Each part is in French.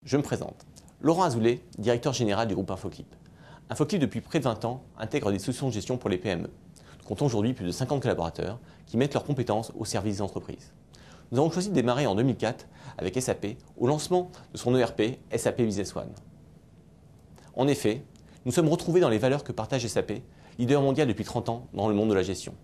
Je me présente. Laurent Azoulay, directeur général du groupe Infoclip. Infoclip, depuis près de 20 ans, intègre des solutions de gestion pour les PME. Nous comptons aujourd'hui plus de 50 collaborateurs qui mettent leurs compétences au service des entreprises. Nous avons choisi de démarrer en 2004 avec SAP au lancement de son ERP SAP Business One. En effet, nous sommes retrouvés dans les valeurs que partage SAP, leader mondial depuis 30 ans dans le monde de la gestion.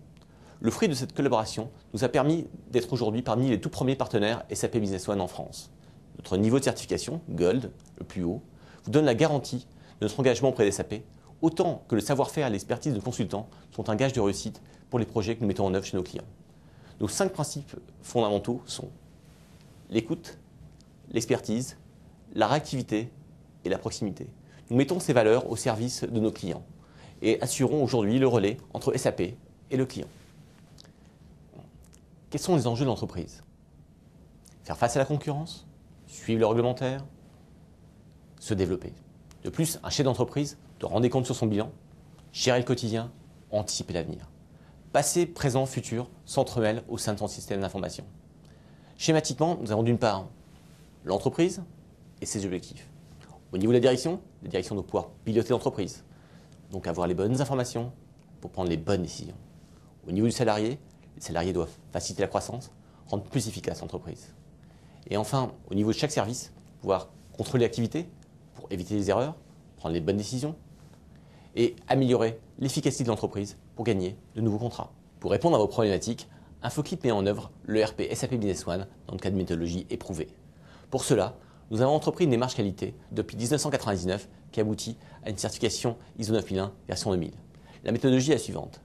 Le fruit de cette collaboration nous a permis d'être aujourd'hui parmi les tout premiers partenaires SAP Business One en France. Notre niveau de certification, Gold, le plus haut, vous donne la garantie de notre engagement auprès des SAP, autant que le savoir-faire et l'expertise de consultants sont un gage de réussite pour les projets que nous mettons en œuvre chez nos clients. Nos 5 principes fondamentaux sont l'écoute, l'expertise, la réactivité et la proximité. Nous mettons ces valeurs au service de nos clients et assurons aujourd'hui le relais entre SAP et le client. Quels sont les enjeux de l'entreprise? Faire face à la concurrence, suivre le réglementaire, se développer. De plus, un chef d'entreprise doit rendre compte sur son bilan, gérer le quotidien, anticiper l'avenir. Passé, présent, futur s'entremêlent au sein de son système d'information. Schématiquement, nous avons d'une part l'entreprise et ses objectifs. Au niveau de la direction doit pouvoir piloter l'entreprise, donc avoir les bonnes informations pour prendre les bonnes décisions. Au niveau du salarié, les salariés doivent faciliter la croissance, rendre plus efficace l'entreprise. Et enfin, au niveau de chaque service, pouvoir contrôler l'activité pour éviter les erreurs, prendre les bonnes décisions et améliorer l'efficacité de l'entreprise pour gagner de nouveaux contrats. Pour répondre à vos problématiques, Infoclip met en œuvre l'ERP SAP Business One dans le cadre de méthodologie éprouvée. Pour cela, nous avons entrepris une démarche qualité depuis 1999 qui aboutit à une certification ISO 9001 version 2000. La méthodologie est la suivante.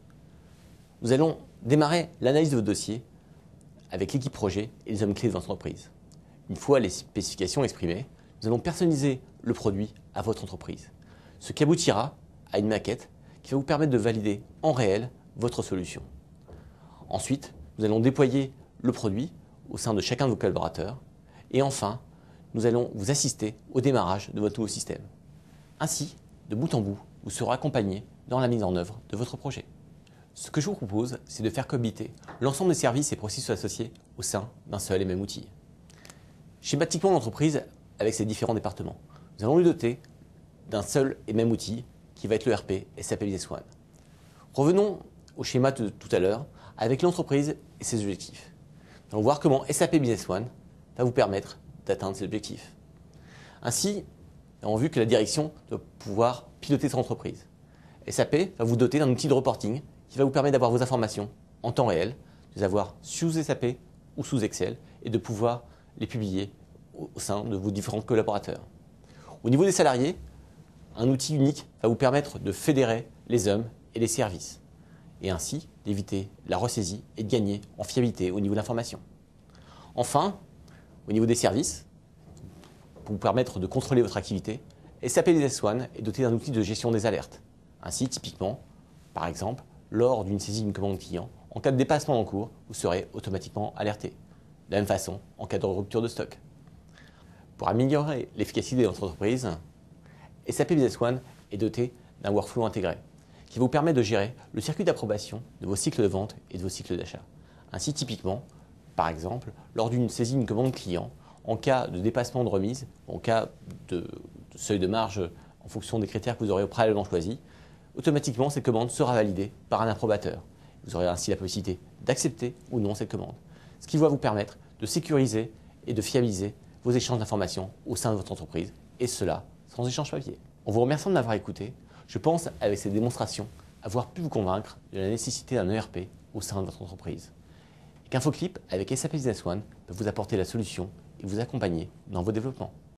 Nous allons démarrer l'analyse de votre dossier avec l'équipe projet et les hommes clés de votre entreprise. Une fois les spécifications exprimées, nous allons personnaliser le produit à votre entreprise, ce qui aboutira à une maquette qui va vous permettre de valider en réel votre solution. Ensuite, nous allons déployer le produit au sein de chacun de vos collaborateurs et enfin, nous allons vous assister au démarrage de votre nouveau système. Ainsi, de bout en bout, vous serez accompagné dans la mise en œuvre de votre projet. Ce que je vous propose, c'est de faire cohabiter l'ensemble des services et processus associés au sein d'un seul et même outil. Schématiquement, l'entreprise, avec ses différents départements, nous allons lui doter d'un seul et même outil qui va être l'ERP SAP Business One. Revenons au schéma de tout à l'heure avec l'entreprise et ses objectifs. Nous allons voir comment SAP Business One va vous permettre d'atteindre ces objectifs. Ainsi, nous avons vu que la direction doit pouvoir piloter son entreprise. SAP va vous doter d'un outil de reporting qui va vous permettre d'avoir vos informations en temps réel, de les avoir sous SAP ou sous Excel et de pouvoir les publier au sein de vos différents collaborateurs. Au niveau des salariés, un outil unique va vous permettre de fédérer les hommes et les services et ainsi d'éviter la ressaisie et de gagner en fiabilité au niveau de l'information. Enfin, au niveau des services, pour vous permettre de contrôler votre activité, SAP Business One est doté d'un outil de gestion des alertes. Ainsi, typiquement, par exemple, lors d'une saisie d'une commande client, en cas de dépassement en cours, vous serez automatiquement alerté. De la même façon, en cas de rupture de stock. Pour améliorer l'efficacité de votre entreprise, SAP Business One est doté d'un workflow intégré qui vous permet de gérer le circuit d'approbation de vos cycles de vente et de vos cycles d'achat. Ainsi, typiquement, par exemple, lors d'une saisie d'une commande client, en cas de dépassement de remise, en cas de seuil de marge en fonction des critères que vous aurez préalablement choisis, automatiquement cette commande sera validée par un approbateur. Vous aurez ainsi la possibilité d'accepter ou non cette commande, ce qui va vous permettre de sécuriser et de fiabiliser vos échanges d'informations au sein de votre entreprise, et cela sans échange papier. En vous remerciant de m'avoir écouté, je pense avec ces démonstrations avoir pu vous convaincre de la nécessité d'un ERP au sein de votre entreprise. Et qu'Infoclip avec SAP Business One peut vous apporter la solution et vous accompagner dans vos développements.